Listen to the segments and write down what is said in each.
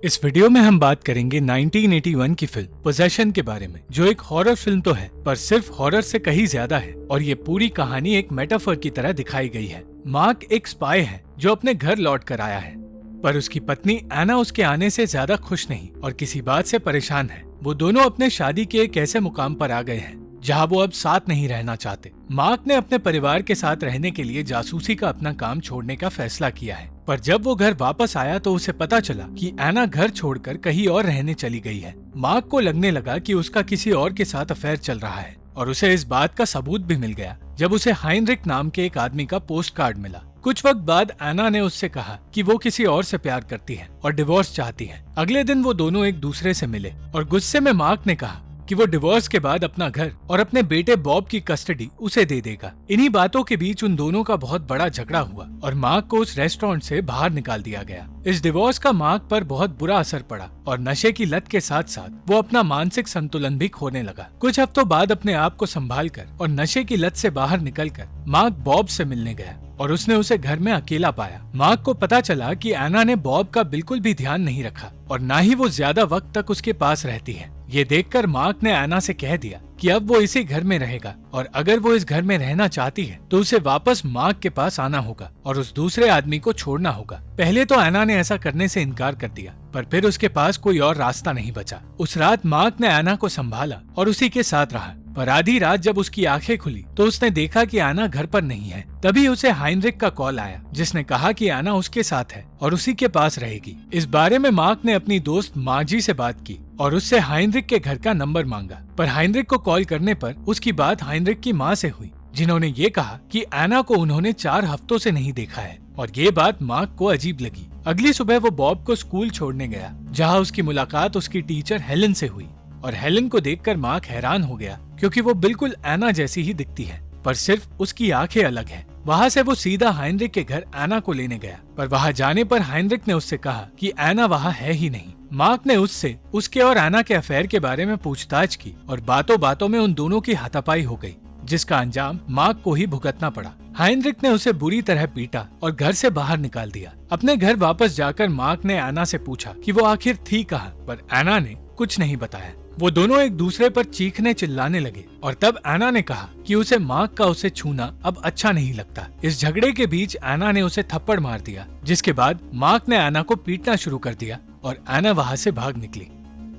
इस वीडियो में हम बात करेंगे 1981 की फिल्म पोजेशन के बारे में, जो एक हॉरर फिल्म तो है पर सिर्फ हॉरर से कहीं ज्यादा है और ये पूरी कहानी एक मेटाफर की तरह दिखाई गई है। मार्क एक स्पाई है जो अपने घर लौट कर आया है, पर उसकी पत्नी एना उसके आने से ज्यादा खुश नहीं और किसी बात से परेशान है। वो दोनों अपने शादी के एक ऐसे मुकाम पर आ गए हैं जहाँ वो अब साथ नहीं रहना चाहते। मार्क ने अपने परिवार के साथ रहने के लिए जासूसी का अपना काम छोड़ने का फैसला किया है, पर जब वो घर वापस आया तो उसे पता चला कि एना घर छोड़कर कहीं और रहने चली गई है। मार्क को लगने लगा कि उसका किसी और के साथ अफेयर चल रहा है और उसे इस बात का सबूत भी मिल गया जब उसे हाइनरिक नाम के एक आदमी का पोस्ट कार्ड मिला। कुछ वक्त बाद एना ने उससे कहा कि वो किसी और से प्यार करती है और डिवोर्स चाहती है। अगले दिन वो दोनों एक दूसरे से मिले और गुस्से में मार्क ने कहा कि वो डिवोर्स के बाद अपना घर और अपने बेटे बॉब की कस्टडी उसे दे देगा। इन्हीं बातों के बीच उन दोनों का बहुत बड़ा झगड़ा हुआ और मार्क को उस रेस्टोरेंट से बाहर निकाल दिया गया। इस डिवोर्स का मार्क पर बहुत बुरा असर पड़ा और नशे की लत के साथ साथ वो अपना मानसिक संतुलन भी खोने लगा। कुछ हफ्तों बाद अपने आप को संभाल कर और नशे की लत से बाहर निकलकर मार्क बॉब से मिलने गया और उसने उसे घर में अकेला पाया। मार्क को पता चला कि एना ने बॉब का बिल्कुल भी ध्यान नहीं रखा और न ही वो ज्यादा वक्त तक उसके पास रहती है। ये देखकर मार्क ने एना से कह दिया कि अब वो इसी घर में रहेगा और अगर वो इस घर में रहना चाहती है तो उसे वापस मार्क के पास आना होगा और उस दूसरे आदमी को छोड़ना होगा। पहले तो एना ने ऐसा करने से इनकार कर दिया, पर फिर उसके पास कोई और रास्ता नहीं बचा। उस रात मार्क ने एना को संभाला और उसी के साथ रहा, पर आधी रात जब उसकी आंखें खुली तो उसने देखा कि एना घर पर नहीं है। तभी उसे हाइनरिक का कॉल आया जिसने कहा कि एना उसके साथ है और उसी के पास रहेगी। इस बारे में मार्क ने अपनी दोस्त मार्जी से बात की और उससे हाइनरिक के घर का नंबर मांगा, पर हाइनरिक को कॉल करने पर उसकी बात हाइनरिक की माँ से हुई, जिन्होंने ये कहा कि एना को उन्होंने 4 हफ्तों से नहीं देखा है और ये बात मार्क को अजीब लगी। अगली सुबह वो बॉब को स्कूल छोड़ने गया, जहाँ उसकी मुलाकात उसकी टीचर हेलन से हुई और हेलन को देखकर मार्क हैरान हो गया क्योंकि वो बिल्कुल एना जैसी ही दिखती है, पर सिर्फ उसकी आंखें अलग हैं। वहाँ से वो सीधा हाइनरिक के घर एना को लेने गया, पर वहाँ जाने पर हाइनरिक ने उससे कहा कि एना वहाँ है ही नहीं। मार्क ने उससे उसके और एना के अफेयर के बारे में पूछताछ की और बातों बातों में उन दोनों की हाथापाई हो गई, जिसका अंजाम मार्क को ही भुगतना पड़ा। हाइनरिक ने उसे बुरी तरह पीटा और घर से बाहर निकाल दिया। अपने घर वापस जाकर मार्क ने एना से पूछा कि वो आखिर थी कहाँ, पर एना ने कुछ नहीं बताया। वो दोनों एक दूसरे पर चीखने चिल्लाने लगे और तब एना ने कहा कि उसे मार्क का उसे छूना अब अच्छा नहीं लगता। इस झगड़े के बीच एना ने उसे थप्पड़ मार दिया, जिसके बाद मार्क ने एना को पीटना शुरू कर दिया और एना वहाँ से भाग निकली।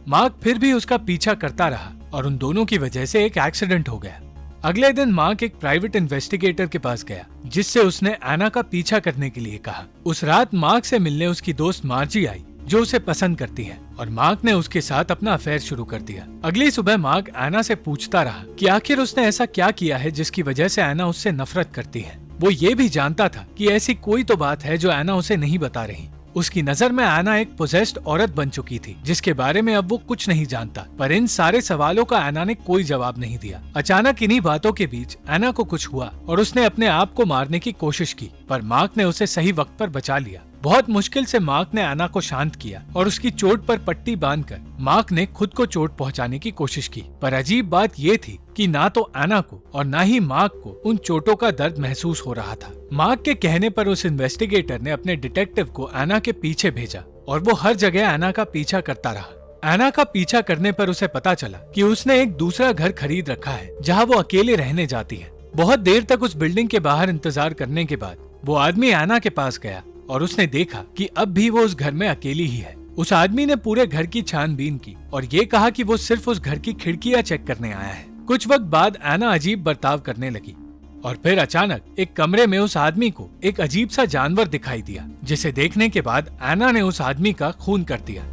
मार्क फिर भी उसका पीछा करता रहा और उन दोनों की वजह से एक एक्सीडेंट हो गया। अगले दिन मार्क एक प्राइवेट इन्वेस्टिगेटर के पास गया, जिससे उसने एना का पीछा करने के लिए कहा। उस रात मार्क से मिलने उसकी दोस्त मार्जी आई, जो उसे पसंद करती है, और मार्क ने उसके साथ अपना अफेयर शुरू कर दिया। अगली सुबह मार्क एना से पूछता रहा कि आखिर उसने ऐसा क्या किया है जिसकी वजह से एना उससे नफरत करती है। वो ये भी जानता था कि ऐसी कोई तो बात है जो एना उसे नहीं बता रही। उसकी नजर में एना एक पोजेस्ड औरत बन चुकी थी, जिसके बारे में अब वो कुछ नहीं जानता। पर इन सारे सवालों का एना ने कोई जवाब नहीं दिया। अचानक इन्हीं बातों के बीच एना को कुछ हुआ और उसने अपने आप को मारने की कोशिश की, पर मार्क ने उसे सही वक्त पर बचा लिया। बहुत मुश्किल से मार्क ने एना को शांत किया और उसकी चोट पर पट्टी बांधकर मार्क ने खुद को चोट पहुंचाने की कोशिश की। पर अजीब बात ये थी कि ना तो एना को और ना ही मार्क को उन चोटों का दर्द महसूस हो रहा था। मार्क के कहने पर उस इन्वेस्टिगेटर ने अपने डिटेक्टिव को एना के पीछे भेजा और वो हर जगह एना का पीछा करता रहा। एना का पीछा करने पर उसे पता चला कि उसने एक दूसरा घर खरीद रखा है, जहाँ वो अकेले रहने जाती है। बहुत देर तक उस बिल्डिंग के बाहर इंतजार करने के बाद वो आदमी एना के पास गया और उसने देखा कि अब भी वो उस घर में अकेली ही है। उस आदमी ने पूरे घर की छानबीन की और ये कहा कि वो सिर्फ उस घर की खिड़कियां चेक करने आया है। कुछ वक्त बाद एना अजीब बर्ताव करने लगी और फिर अचानक एक कमरे में उस आदमी को एक अजीब सा जानवर दिखाई दिया, जिसे देखने के बाद एना ने उस आदमी का खून कर दिया।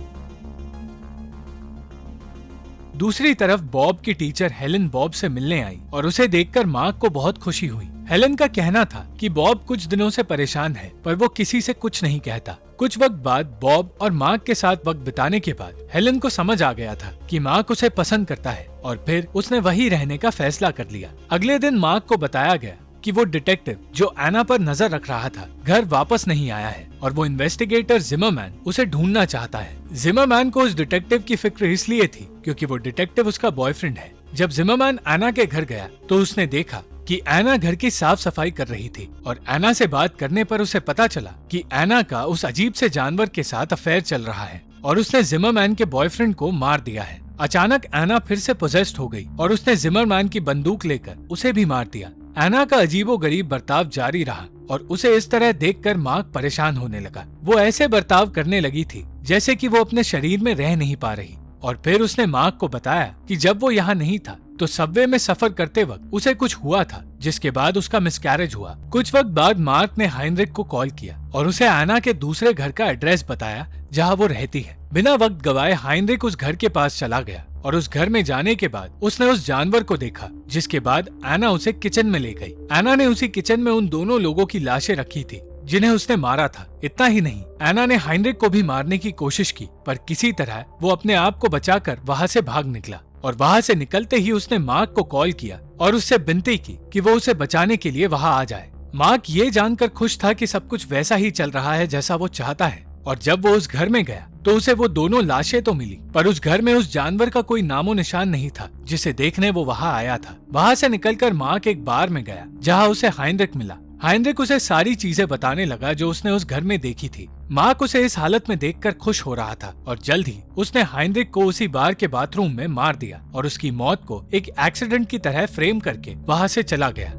दूसरी तरफ बॉब की टीचर हेलन बॉब से मिलने आई और उसे देखकर मार्क को बहुत खुशी हुई। हेलन का कहना था कि बॉब कुछ दिनों से परेशान है, पर वो किसी से कुछ नहीं कहता। कुछ वक्त बाद बॉब और मार्क के साथ वक्त बिताने के बाद हेलन को समझ आ गया था कि मार्क उसे पसंद करता है और फिर उसने वहीं रहने का फैसला कर लिया। अगले दिन मार्क को बताया गया कि वो डिटेक्टिव जो एना पर नजर रख रहा था घर वापस नहीं आया है और वो इन्वेस्टिगेटर जिमरमैन उसे ढूंढना चाहता है। जिमरमैन को उस डिटेक्टिव की फिक्र इसलिए थी क्योंकि वो डिटेक्टिव उसका बॉयफ्रेंड है। जब जिमरमैन एना के घर गया तो उसने देखा कि एना घर की साफ सफाई कर रही थी और एना से बात करने पर उसे पता चला कि एना का उस अजीब से जानवर के साथ अफेयर चल रहा है और उसने जिमरमैन के बॉयफ्रेंड को मार दिया है। अचानक एना फिर से पोजेस्ड हो गई और उसने जिमरमैन की बंदूक लेकर उसे भी मार दिया। एना का अजीबोगरीब बर्ताव जारी रहा और उसे इस तरह देखकर मार्क परेशान होने लगा। वो ऐसे बर्ताव करने लगी थी जैसे कि वो अपने शरीर में रह नहीं पा रही। और फिर उसने मार्क को बताया कि जब वो यहाँ नहीं था तो सबवे में सफर करते वक्त उसे कुछ हुआ था, जिसके बाद उसका मिसकैरेज हुआ। कुछ वक्त बाद मार्क ने हाइनरिक को कॉल किया और उसे एना के दूसरे घर का एड्रेस बताया जहाँ वो रहती है। बिना वक्त गवाए हाइनरिक उस घर के पास चला गया और उस घर में जाने के बाद उसने उस जानवर को देखा, जिसके बाद एना उसे किचन में ले गई। एना ने उसी किचन में उन दोनों लोगों की लाशें रखी थी जिन्हें उसने मारा था। इतना ही नहीं, एना ने हाइनरिक को भी मारने की कोशिश की, पर किसी तरह वो अपने आप को बचाकर वहाँ से भाग निकला। और वहाँ से निकलते ही उसने मार्क को कॉल किया और उससे विनती की कि वो उसे बचाने के लिए वहाँ आ जाए। मार्क ये जानकर खुश था कि सब कुछ वैसा ही चल रहा है जैसा वो चाहता है। और जब वो उस घर में गया तो उसे वो दोनों लाशें तो मिली, पर उस घर में उस जानवर का कोई नामो निशान नहीं था जिसे देखने वो वहाँ आया था। वहाँ से निकलकर मार्क एक बार में गया जहाँ उसे हाइनरिक मिला। हाइनरिक उसे सारी चीजें बताने लगा जो उसने उस घर में देखी थी। मार्क उसे इस हालत में देखकर खुश हो रहा था और जल्द ही उसने हाइनरिक को उसी बार के बाथरूम में मार दिया और उसकी मौत को एक एक्सीडेंट की तरह फ्रेम करके वहाँ से चला गया।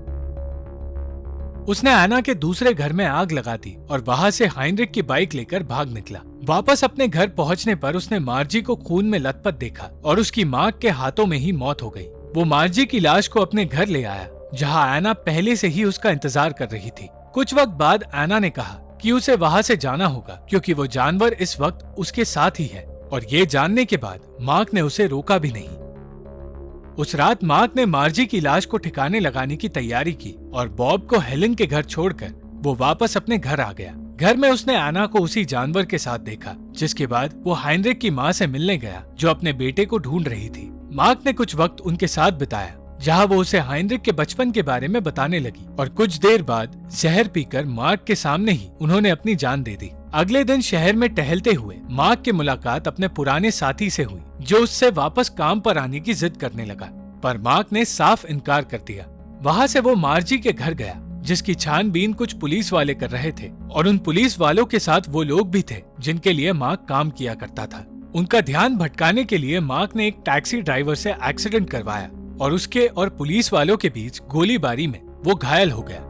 उसने एना के दूसरे घर में आग लगा दी और वहाँ से हाइनरिक की बाइक लेकर भाग निकला। वापस अपने घर पहुँचने पर उसने मार्जी को खून में लथपथ देखा और उसकी मार्क के हाथों में ही मौत हो गई। वो मार्जी की लाश को अपने घर ले आया जहाँ एना पहले से ही उसका इंतजार कर रही थी। कुछ वक्त बाद एना ने कहा कि उसे वहाँ से जाना होगा क्योंकि वो जानवर इस वक्त उसके साथ ही है, और ये जानने के बाद मार्क ने उसे रोका भी नहीं। उस रात मार्क ने मार्जी की लाश को ठिकाने लगाने की तैयारी की और बॉब को हेलेन के घर छोड़कर वो वापस अपने घर आ गया। घर में उसने एना को उसी जानवर के साथ देखा, जिसके बाद वो हाइनरिक की माँ से मिलने गया जो अपने बेटे को ढूंढ रही थी। मार्क ने कुछ वक्त उनके साथ बिताया जहाँ वो उसे हाइनरिक के बचपन के बारे में बताने लगी और कुछ देर बाद जहर पीकर मार्क के सामने ही उन्होंने अपनी जान दे दी। अगले दिन शहर में टहलते हुए मार्क की मुलाकात अपने पुराने साथी से हुई जो उससे वापस काम पर आने की जिद करने लगा, पर मार्क ने साफ इनकार कर दिया। वहाँ से वो मार्जी के घर गया जिसकी छानबीन कुछ पुलिस वाले कर रहे थे और उन पुलिस वालों के साथ वो लोग भी थे जिनके लिए मार्क काम किया करता था। उनका ध्यान भटकाने के लिए मार्क ने एक टैक्सी ड्राइवर से एक्सीडेंट करवाया और उसके और पुलिस वालों के बीच गोलीबारी में वो घायल हो गया।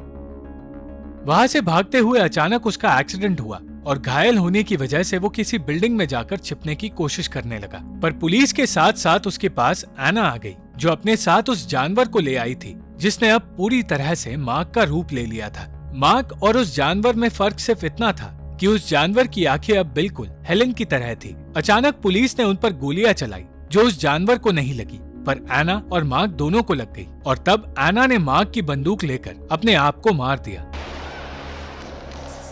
वहाँ से भागते हुए अचानक उसका एक्सीडेंट हुआ और घायल होने की वजह से वो किसी बिल्डिंग में जाकर छिपने की कोशिश करने लगा, पर पुलिस के साथ साथ उसके पास एना आ गई जो अपने साथ उस जानवर को ले आई थी जिसने अब पूरी तरह से मार्क का रूप ले लिया था। मार्क और उस जानवर में फर्क सिर्फ इतना था कि उस जानवर की आंखें अब बिल्कुल हेलेन की तरह थी। अचानक पुलिस ने उन पर गोलियां चलाई जो उस जानवर को नहीं लगी, पर एना और मार्क दोनों को लग गई और तब एना ने मार्क की बंदूक लेकर अपने आप को मार दिया।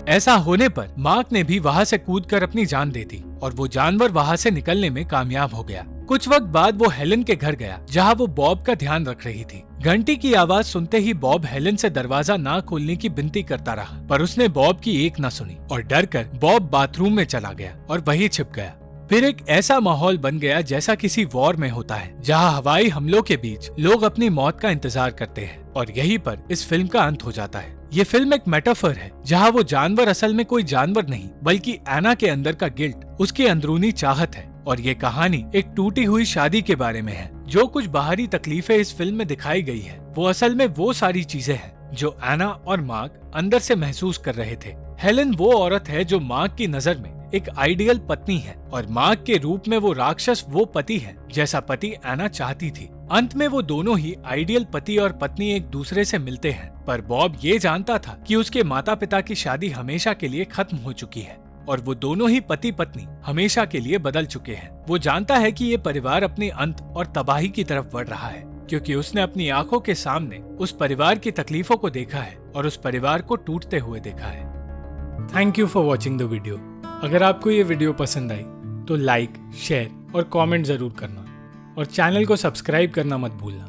ऐसा होने पर मार्क ने भी वहाँ से कूदकर अपनी जान दे दी और वो जानवर वहाँ से निकलने में कामयाब हो गया। कुछ वक्त बाद वो हेलेन के घर गया जहाँ वो बॉब का ध्यान रख रही थी। घंटी की आवाज सुनते ही बॉब हेलेन से दरवाजा ना खोलने की विनती करता रहा, पर उसने बॉब की एक न सुनी और डरकर बॉब बाथरूम में चला गया और वहीं छिप गया। फिर एक ऐसा माहौल बन गया जैसा किसी वॉर में होता है जहाँ हवाई हमलों के बीच लोग अपनी मौत का इंतजार करते हैं, और यहीं पर इस फिल्म का अंत हो जाता है। ये फिल्म एक मेटाफर है जहाँ वो जानवर असल में कोई जानवर नहीं बल्कि एना के अंदर का गिल्ट, उसकी अंदरूनी चाहत है, और ये कहानी एक टूटी हुई शादी के बारे में है। जो कुछ बाहरी तकलीफें इस फिल्म में दिखाई गई है वो असल में वो सारी चीजें हैं जो एना और मार्क अंदर से महसूस कर रहे थे। हेलेन वो औरत है जो मार्क की नजर में एक आइडियल पत्नी है और मार्क के रूप में वो राक्षस वो पति है जैसा पति एना चाहती थी। अंत में वो दोनों ही आइडियल पति और पत्नी एक दूसरे से मिलते हैं, पर बॉब ये जानता था कि उसके माता पिता की शादी हमेशा के लिए खत्म हो चुकी है और वो दोनों ही पति पत्नी हमेशा के लिए बदल चुके हैं। वो जानता है कि ये परिवार अपने अंत और तबाही की तरफ बढ़ रहा है क्योंकि उसने अपनी आंखों के सामने उस परिवार की तकलीफों को देखा है और उस परिवार को टूटते हुए देखा है। Thank you for watching the video. अगर आपको ये वीडियो पसंद आई तो लाइक, शेयर और कमेंट जरूर करना और चैनल को सब्सक्राइब करना मत भूलना।